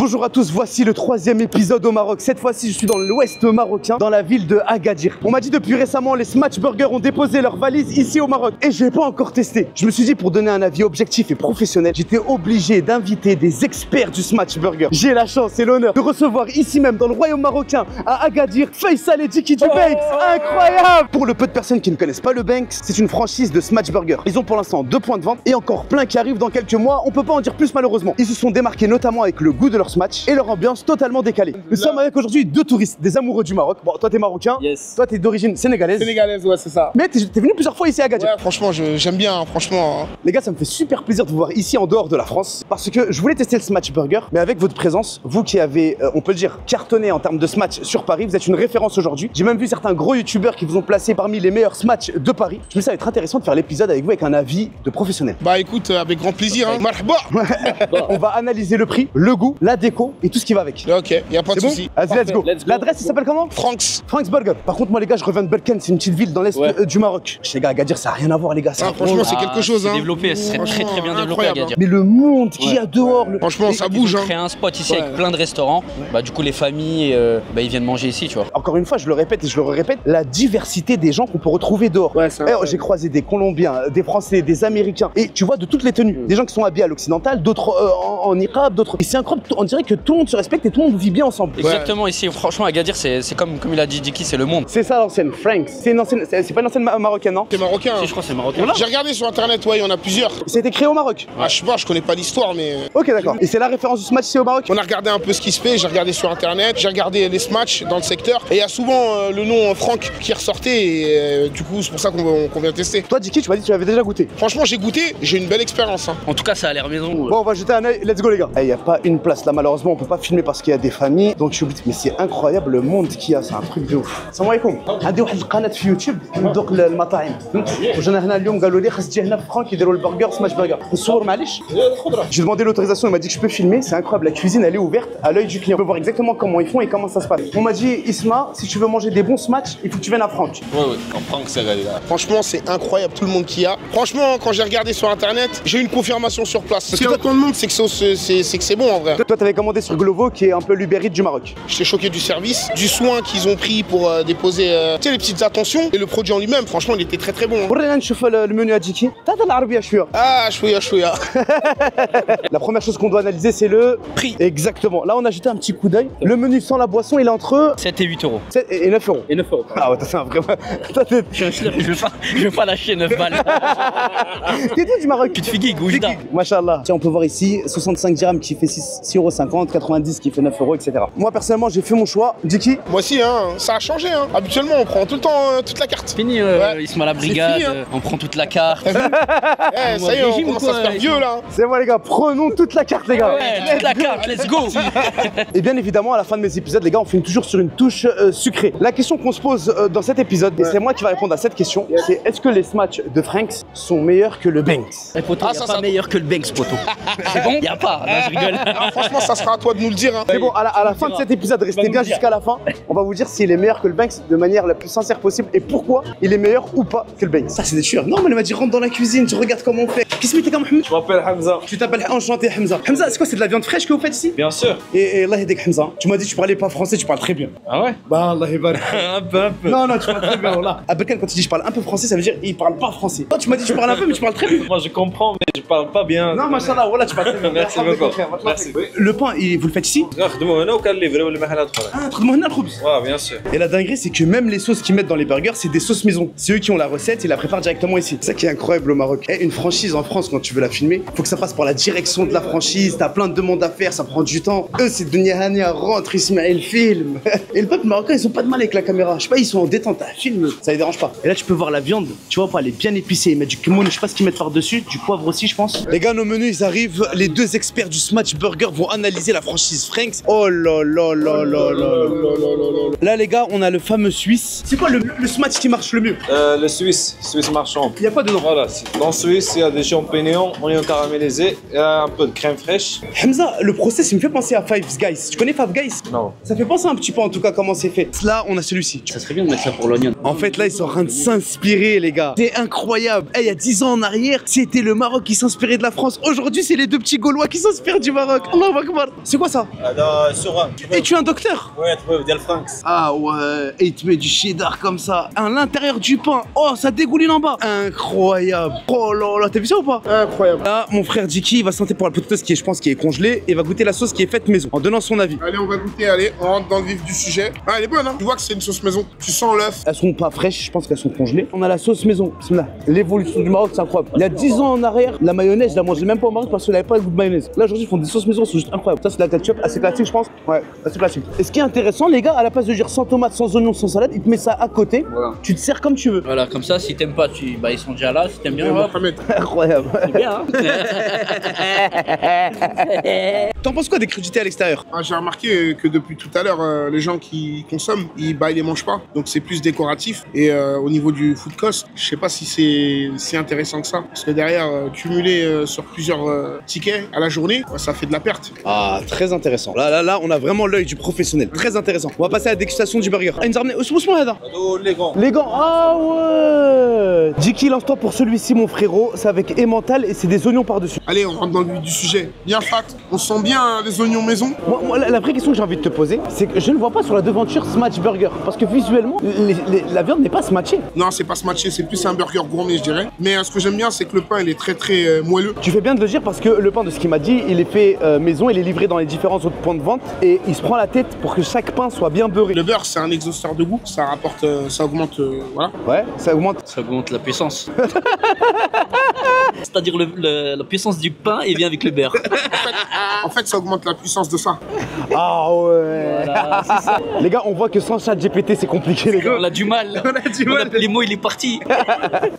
Bonjour à tous, voici le troisième épisode au Maroc. Cette fois-ci, je suis dans l'ouest marocain, dans la ville de Agadir. On m'a dit depuis récemment, les Smash Burger ont déposé leurs valises ici au Maroc. Et je n'ai pas encore testé. Je me suis dit, pour donner un avis objectif et professionnel, j'étais obligé d'inviter des experts du Smash Burger. J'ai la chance et l'honneur de recevoir ici même, dans le royaume marocain, à Agadir, Faisal et Diki du Banks. Incroyable! Pour le peu de personnes qui ne connaissent pas le Banks, c'est une franchise de Smash Burger. Ils ont pour l'instant 2 points de vente et encore plein qui arrivent dans quelques mois. On peut pas en dire plus malheureusement. Ils se sont démarqués notamment avec le goût de leur smash et leur ambiance totalement décalée. Nous sommes avec aujourd'hui 2 touristes, des amoureux du Maroc. Bon, toi t'es marocain, yes. Toi t'es d'origine sénégalaise. Sénégalaise, ouais, c'est ça. Mais t'es venu plusieurs fois ici à Agadir. Ouais, franchement, j'aime bien, hein, franchement. Les gars, ça me fait super plaisir de vous voir ici en dehors de la France parce que je voulais tester le Smash Burger, mais avec votre présence, vous qui avez, on peut le dire, cartonné en termes de smash sur Paris, vous êtes une référence aujourd'hui. J'ai même vu certains gros youtubeurs qui vous ont placé parmi les meilleurs smash de Paris. Je me dis ça va être intéressant de faire l'épisode avec vous avec un avis de professionnel. Bah écoute, avec grand plaisir, hein. Marhaba. On va analyser le prix, le goût, la déco et tout ce qui va avec. Ok, y a pas de soucis. Bon, vas-y, let's go. L'adresse, il s'appelle comment? Franks Burger. Par contre, moi, les gars, je reviens de Berkane, c'est une petite ville dans l'est du Maroc. Les gars, Agadir, ça n'a rien à voir, les gars. Franchement, c'est quelque chose. C'est développé, c'est très bien développé à Agadir. Mais le monde qu'il y a dehors. Franchement, ça bouge. Ils ont créé un spot ici avec plein de restaurants. Bah, du coup, les familles, ils viennent manger ici, tu vois. Encore une fois, je le répète et je le répète, la diversité des gens qu'on peut retrouver dehors. Ouais, j'ai croisé des Colombiens, des Français, des Américains. Et tu vois, de toutes les tenues. Des gens qui sont habillés à l'occidental, d'autres en niqab, d'autres. Et c'est incroyable, on dirait que tout le monde se respecte et tout le monde vit bien ensemble. Exactement, ici, franchement, Agadir, c'est comme il a dit Diki, c'est le monde. C'est ça l'ancienne, Franks. C'est pas une ancienne marocaine, non? C'est marocain. Si, je crois que c'est marocain. J'ai regardé sur internet, ouais, il y en a plusieurs. C'était créé au Maroc. Ah, je sais pas, je connais pas l'histoire, mais. Ok, d'accord. Et c'est la référence du smash ici au Maroc? On a regardé un peu ce qui se fait, j'ai regardé sur internet, j'ai regardé les smash dans le secteur. Et il y a souvent le nom Franck qui ressortait, et du coup, c'est pour ça qu'on vient tester. Toi, Diki, tu m'as dit que tu avais déjà goûté. Franchement, j'ai goûté, j'ai une belle expérience. Hein. En tout cas, ça a l'air maison. Bon, on va jeter un œil, let's go, les gars. Il n'y a pas une place là, malheureusement, on peut pas filmer parce qu'il y a des familles. Donc, je suis obligé. Mais c'est incroyable le monde qu'il y a, c'est un truc de ouf. Salam alaikum. عندي واحد القناه في يوتيوب ندوق المطاعم وجينا هنا اليوم قالوا لي خاص تجي هنا في فرانك يديروا البرجر سماش برجر نصور معليش. J'ai demandé l'autorisation, il m'a dit que je peux filmer, c'est incroyable, la cuisine elle est ouverte à l'œil du client. On peut voir exactement comment ils font et comment ça se passe. On m'a dit Isma, si tu veux manger des bons smash, il faut que tu viennes à Franck. Ouais, en Franck c'est là. Franchement, c'est incroyable tout le monde qu'il y a. Franchement, quand j'ai regardé sur internet, j'ai eu une confirmation sur place. Parce que toi, tout le monde, c'est que c'est bon en vrai. Toi, t'avais commandé sur Glovo qui est un peu l'Uber Eats du Maroc. J'étais choqué du service, du soin qu'ils ont pris pour déposer les petites attentions et le produit en lui-même. Franchement, il était très bon. ورينا نشوف المنيو Diki. تهضر العربية شوية. Ah, chouïa. La première chose qu'on doit analyser, c'est le prix. Exactement. Là, on a jeté un petit coup d'œil. Le menu sans la boisson, il est entre 7 et 8 euros. 7 et 9 euros. Et 9 euros. Ah ouais, c'est un vrai. Je veux pas lâcher 9 balles. T'es d'où du Maroc? Tu te figues, Oujda. Machallah. Tiens, on peut voir ici 65 dirhams qui fait 6,50 €, 90 qui fait 9 €, etc. Moi, personnellement, j'ai fait mon choix. Diki? Moi aussi, hein, ça a changé. Hein. Habituellement, on prend tout le temps toute la carte. Fini, Isma la brigade, fini, hein. on prend toute la carte. Eh, ça y est, on commence à se faire vieux là. C'est bon, les gars, prenons toute la carte, les gars. Ouais, toute la carte, let's go. Et bien évidemment, à la fin de mes épisodes, les gars, on finit toujours sur une touche sucrée. La question qu'on se pose dans cet épisode, et c'est moi qui va répondre à cette question, c'est est-ce que les smash de Franks sont meilleurs que le Banks? Eh, poteau, y a pas meilleur que le Banks, poteau. C'est bon? Y a pas, là, je rigole. Alors, franchement, ça sera à toi de nous le dire. Hein. C'est bon, à la fin de cet épisode, restez bien jusqu'à la fin. On va vous dire s'il est meilleur que le Banks de manière la plus sincère possible et pourquoi il est meilleur ou pas que le Banks. Ça, c'est des tueurs. Non, mais elle m'a dit rentre dans la cuisine, tu regardes comment on fait. Qu'est-ce que tu comme Mohamed? Je m'appelle Hamza. Tu t'appelles enchanté Hamza. Hamza, c'est quoi? C'est de la viande fraîche que vous faites ici? Bien sûr. Et Allah yedek Hamza. Tu m'as dit que tu parlais pas français, tu parles très bien. Ah ouais? Bah Allah ybarak. Un peu. Non, tu parles très bien, voilà. À Berkane, quand il dit je parle un peu français, ça veut dire il parle pas français. Toi, tu m'as dit tu parles un peu, mais tu parles très bien. Moi je comprends, mais je parle pas bien. Non, machallah, voilà, tu parles très bien. Merci beaucoup. Merci. Le pain, vous le faites ici? نخدموا هنا وكنليفريو للمحلات اخرى. Ah, تخدموا هنا الخبز. Ouais, bien sûr. Et la dinguerie, c'est que même les sauces qu'ils mettent dans les burgers, c'est des sauces maison. C'est eux qui ont la recette, ils la préparent directement ici. C'est ça qui est incroyable au Maroc. Une franchise en France, quand tu veux la filmer, faut que ça passe par la direction de la franchise. T'as plein de demandes à faire, ça prend du temps. Eux, c'est Dunia Hania rentre, Ismaël film. Et le peuple marocain, ils ont pas de mal avec la caméra. Je sais pas, ils sont en détente, film, ça les dérange pas. Et là, tu peux voir la viande, tu vois pas, elle est bien épicée. Ils mettent du cumin, je sais pas ce qu'ils mettent par-dessus, du poivre aussi, je pense. Les gars, nos menus, ils arrivent. Les 2 experts du Smash Burger vont analyser la franchise Franks. Oh là là là là là. Là, les gars, on a le fameux Suisse. C'est quoi le smash qui marche le mieux? Le Suisse marchand. Il y a quoi dedans? Voilà, dans le Suisse, il y a des champignons, oignons caramélisés, il y a un peu de crème fraîche. Hamza, le process, il me fait penser à Five Guys. Tu connais Five Guys? Non. Ça fait penser un petit peu en tout cas comment c'est fait. Là, on a celui-ci. Ça serait bien de mettre ça pour l'oignon. En fait, là, ils sont en train de s'inspirer, les gars. C'est incroyable. Il y a 10 ans en arrière, c'était le Maroc qui s'inspirait de la France. Aujourd'hui, c'est les 2 petits Gaulois qui s'inspirent du Maroc. Allahu Akbar. Akbar. C'est quoi ça? Sora. Et tu es un docteur? Ouais, tu peux dire Franks. Ah ouais, et il te met du cheddar comme ça à l'intérieur du pain. Oh, ça dégouline en bas. Incroyable. Oh là là, t'as vu ça ou pas? Incroyable. Là, mon frère Jiki, il va se tenter pour la potatoes qui est, je pense, qui est congelée et va goûter la sauce qui est faite maison en donnant son avis. Allez, on va goûter, allez, on rentre dans le vif du sujet. Ah, elle est bonne, hein. Tu vois que c'est une sauce maison. Tu sens l'œuf. Elles sont pas fraîches, je pense qu'elles sont congelées. On a la sauce maison. Bismillah. L'évolution du Maroc, c'est incroyable. Il y a 10 ans en arrière, la mayonnaise, je la mangeais même pas au Maroc parce qu'elle avait pas le goût de mayonnaise. Là, aujourd'hui, ils font des sauces maison, c'est juste incroyable. Ça, c'est de la ketchup, assez classique, je pense. Ouais, assez classique. Et ce qui est intéressant, les gars, à la place de dire sans tomate, sans oignon, sans salade, ils te mettent ça à côté. Voilà. Tu te sers comme tu veux. Voilà, comme ça, si t'aimes pas, bah, ils sont déjà là. Si t'aimes bien, hop. Incroyable. C'est bien, hein. T'en penses quoi des crudités à l'extérieur? Ah, j'ai remarqué que depuis tout à l'heure, les gens qui consomment, ils les mangent pas. Donc c'est plus décoratif. Et au niveau du food cost, je sais pas si c'est si intéressant que ça. Parce que derrière, cumuler sur plusieurs tickets à la journée, ça fait de la perte. Ah, très intéressant. Là, on a vraiment l'œil du professionnel. Très intéressant. On va passer à la dégustation du burger. Ah, il nous a ramené. Les gants. Les gants. Ah ouais. Jiki, lance-toi pour celui-ci, mon frérot. C'est avec emmental et c'est des oignons par-dessus. Allez, on rentre dans le vif du sujet. Bien fat. On sent bien les oignons maison. Moi, la vraie question que j'ai envie de te poser, c'est que je ne vois pas sur la devanture Smash Burger. Parce que visuellement, la viande n'est pas smatchée. Non, c'est pas smatché, c'est plus un burger gourmet, je dirais. Mais ce que j'aime bien, c'est que le pain, il est très très moelleux. Tu fais bien de le dire parce que le pain, de ce qu'il m'a dit, il est fait maison, il est livré dans les différents autres points de vente et il se prend la tête pour que chaque pain soit bien beurré. Le beurre, c'est un exhausteur de goût. Ça rapporte, ça augmente, voilà. Ouais, ça augmente. Ça augmente la puissance. C'est-à-dire la puissance du pain et vient avec le beurre. En fait, ça augmente la puissance de ça. Ah ouais. Voilà, c'est ça. Les gars, on voit que sans chat GPT, c'est compliqué, les gars. On a du mal. Les mots, il est parti.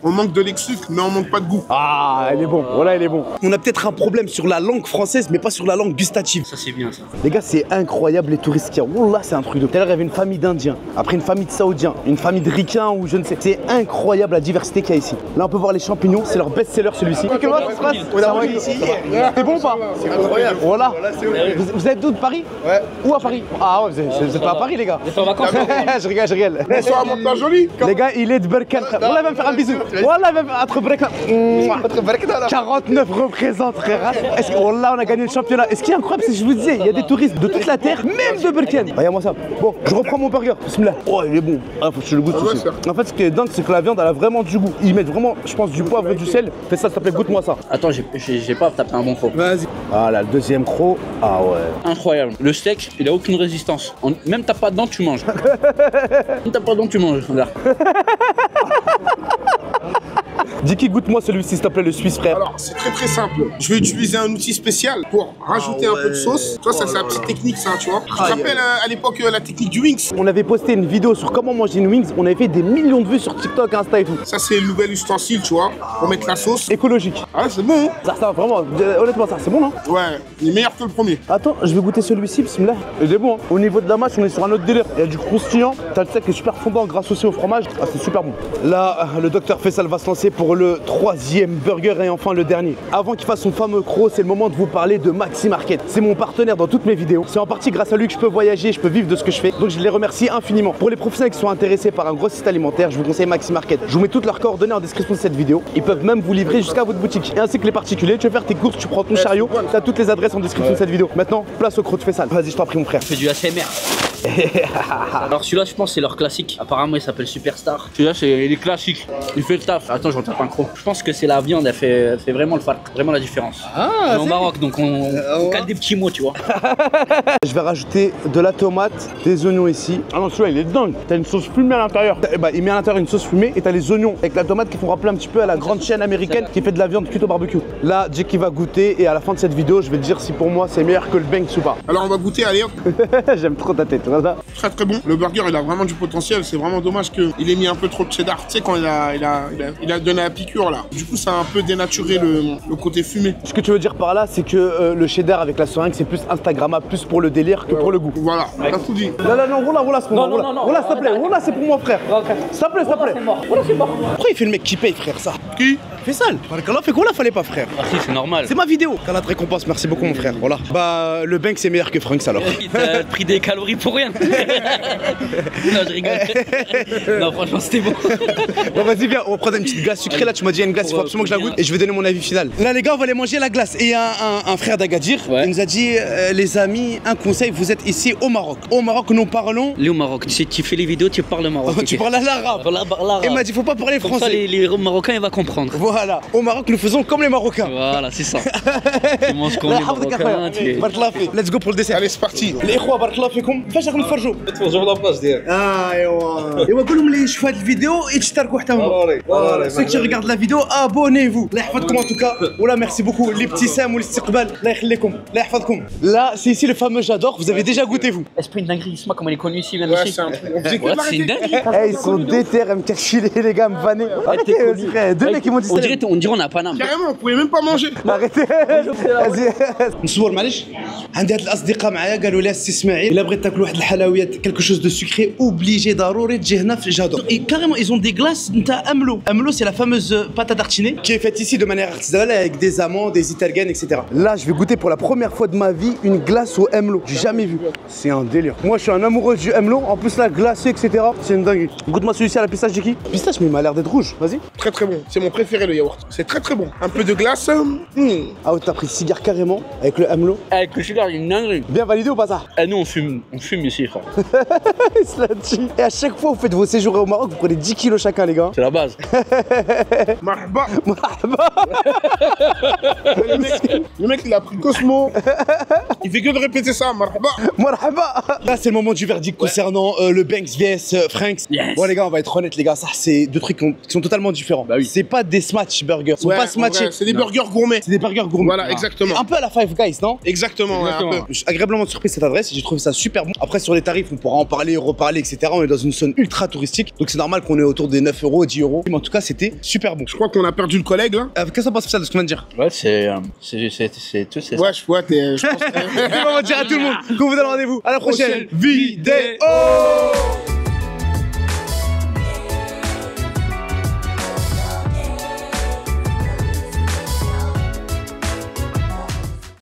On manque de lexique, mais on manque pas de goût. Ah, il est bon. Voilà, il est bon. On a peut-être un problème sur la langue française, mais pas sur la langue gustative. Ça, c'est bien, ça. Les gars, c'est incroyable les touristes qu'il y a. Wallah, c'est un truc de. Tout à l'heure, il y avait une famille d'Indiens, après une famille de Saoudiens, une famille de Ricains ou je ne sais. C'est incroyable la diversité qu'il y a ici. Là, on peut voir les champignons, c'est leur best-seller celui-ci. C'est bon ou pas? C'est incroyable. Voilà. Vous êtes d'où, de Paris? Ouais. Où à Paris? Ah ouais, vous êtes pas à Paris, les gars. Vous êtes en vacances? Je rigole. Bonsoir à mon père joli. Les gars, il est de Berkane. Wallah, il va me faire un bisou. Wallah, il va me faire entre Berkane. 49 représente, frère. Wallah, on a gagné le championnat. Et ce qui est incroyable, c'est que je vous disais, il y a des touristes de toute la terre, même de Berkane. Regarde-moi ça. Bon, je reprends mon burger. Bismillah. Oh, il est bon. Ah, faut que je le goûte aussi. En fait, ce qui est dingue, c'est que la viande, elle a vraiment du goût. Ils mettent vraiment, je pense, du poivre et du sel. Fais ça, s'il te plaît, goûte-moi ça. Attends, j'ai pas tapé un bon croc. Vas-y. Ah là, le deuxième croc. Ah ouais. Incroyable. Le steak, il a aucune résistance. Même t'as pas de dents, tu manges. Même t'as pas de dents, tu manges. Regarde. Diki, goûte-moi celui-ci, s'il te plaît, le Suisse, frère. Alors, c'est très très simple. Je vais utiliser un outil spécial pour rajouter un peu de sauce. Toi, ça, c'est la petite technique, ça, tu vois. Tu te rappelles à l'époque la technique du wings? On avait posté une vidéo sur comment manger une wings. On avait fait des millions de vues sur TikTok, Insta et tout. Ça, c'est le nouvel ustensile, tu vois, pour mettre la sauce. Écologique. Ah, c'est bon, hein? Ça, vraiment, honnêtement, ça, c'est bon, non? Ouais, il est meilleur que le premier. Attends, je vais goûter celui-ci, bismillah. Il est bon, hein. Au niveau de la mâche, on est sur un autre délire. Il y a du croustillant, t'as le steak qui est super fondant grâce aussi au fromage. Ah, c'est super bon. Là, le docteur Faisal va se lancer pour le 3e burger et enfin le dernier. Avant qu'il fasse son fameux croc, c'est le moment de vous parler de Maxi Market. C'est mon partenaire dans toutes mes vidéos. C'est en partie grâce à lui que je peux voyager, je peux vivre de ce que je fais. Donc je les remercie infiniment. Pour les professionnels qui sont intéressés par un gros site alimentaire, je vous conseille Maxi Market. Je vous mets toutes leurs coordonnées en description de cette vidéo. Ils peuvent même vous livrer jusqu'à votre boutique. Et ainsi que les particuliers, tu veux faire tes courses, tu prends ton chariot, t'as toutes les adresses en description de cette vidéo. Maintenant, place au croc de Faisal. Vas-y, je t'en prie, mon frère. C'est du ASMR. Alors celui-là, je pense c'est leur classique. Apparemment, il s'appelle Superstar. Celui-là, il est classique. Il fait le taf. Attends, j'en tape un croc. Je pense que c'est la viande, elle fait vraiment le farc, vraiment la différence. On est au Maroc, donc on cale des petits mots, tu vois. Je vais rajouter de la tomate, des oignons ici. Ah non, celui-là, il est dingue. T'as une sauce fumée à l'intérieur. Bah, il met à l'intérieur une sauce fumée et t'as les oignons avec la tomate qui font rappeler un petit peu à la grande chaîne américaine qui fait de la viande cuite au barbecue. Là, Jake va goûter et à la fin de cette vidéo, je vais te dire si pour moi c'est meilleur que le Banks ou pas. Alors, on va goûter, allez hop. J'aime trop ta tête, voilà. Très très bon. Le burger, il a vraiment du potentiel. C'est vraiment dommage qu'il ait mis un peu trop de cheddar. Tu sais, quand il a donné la piqûre là. Du coup, ça a un peu dénaturé le côté fumé. Ce que tu veux dire par là, c'est que le cheddar avec la seringue, c'est plus Instagrammable, plus pour le délire que pour le goût. Voilà, t'as tout dit. Non, voilà, c'est pour moi. Voilà, s'il te plaît, voilà, c'est pour moi, frère. S'il te plaît. Pourquoi il fait le mec qui paye, frère, ça? Qui? Faisal, fait quoi là, fallait pas frère. Ah si, c'est normal. C'est ma vidéo. T'as la récompense, merci beaucoup mon frère. Voilà. Bah le Banks c'est meilleur que Franks alors. Il t'a pris des calories pour rien. Non, je rigole. Non, franchement, c'était bon. Bon vas-y viens, on va prendre une petite glace sucrée là, tu m'as dit il y a une glace, il faut absolument que je la goûte et je vais donner mon avis final. Là les gars, on va aller manger la glace et un frère d'Agadir, il nous a dit les amis, un conseil, vous êtes ici au Maroc. Au Maroc nous parlons... Lui au Maroc, tu fais les vidéos, tu parles marocain. Tu parles à l'arabe. Et il m'a dit faut pas parler français. Comme ça, les Marocains, ils vont comprendre. Voilà, au Maroc nous faisons comme les Marocains. Voilà, c'est ça. Tu manges comme les Marocains. Let's go pour le dessert. Allez, c'est parti. الاخوه بارك الله فيكم فاش راكم تفرجوا تفرجوا لا بلاص ديالك ايوا قول لهم اللي يشوفوا هذه الفيديو يشتركوا حتى هما ceux qui regardent la vidéo abonnez-vous الله يحفظكم en tout cas ولا merci beaucoup l'ابتسام والاستقبال الله يخليكم الله يحفظكم là c'est ici le fameux j'adore vous avez déjà goûté vous Esprit une dinguerie, c'est moi comme elle est connue ici Ouais, c'est un truc. On faisait que de c'est une l'arrêter. dinguerie. ils sont déter à me cacher les gars me vanner arrêtez deux mecs qui m'ont dit ça On dirait on a Paname. Carrément, on pouvait même pas manger. arrêtez نصور معليش عندي هاد الاصدقاء معايا قالوا لي السي اسماعيل الا بغيت تاكل واحد الحلويات quelque chose de sucré obligé ضروري تجي هنا في جادور et carrément ils ont des glaces نتاع amlo c'est la fameuse pâte à tartiner qui est faite ici de manière artisanale avec des amandes des italiennes etc. Là je vais goûter pour la première fois de ma vie une glace au amlo j'ai jamais vu c'est un délire moi je suis un amoureux du amlo en plus là glacé etc. c'est une dinguerie goûte-moi celui-ci à la pistache Jiki pistache mais il m'a l'air d'être rouge vas-y Très très bon. C'est mon préféré le yaourt. C'est très très bon. Un peu de glace. ah ouais t'as pris cigare carrément avec le amlo Avec le sugar, il y a une dinguerie. bien validé ou pas ça Eh, nous on fume ici, frère. et à chaque fois vous faites vos séjours au Maroc vous prenez 10 kilos chacun les gars C'est la base. Marhaba. Le mec il a pris Cosmo. Il fait que de répéter ça. Marhaba. Marhaba. Là c'est le moment du verdict concernant le Banks vs Franks. Yes. Bon les gars on va être honnêtes les gars ça c'est deux trucs qui sont totalement différents. Bah oui. C'est pas des smash burgers, ils sont pas en smatchés. vrai, c'est des burgers gourmets. C'est des burgers gourmets. Voilà, exactement. Un peu à la Five Guys non? Exactement, ouais, un peu. Je suis agréablement surpris de cette adresse, j'ai trouvé ça super bon. Après sur les tarifs on pourra en parler, reparler etc. On est dans une zone ultra touristique donc c'est normal qu'on est autour des 9 euros, 10 euros. Mais en tout cas c'était super bon. Je crois qu'on a perdu le collègue là. Qu'est-ce que t'en penses ça de ce qu'on vient de dire? Ouais, c'est tout, c'est ça. Ouais, je vois, je pense. On va dire à tout le monde qu'on vous donne rendez-vous à la prochaine vidéo.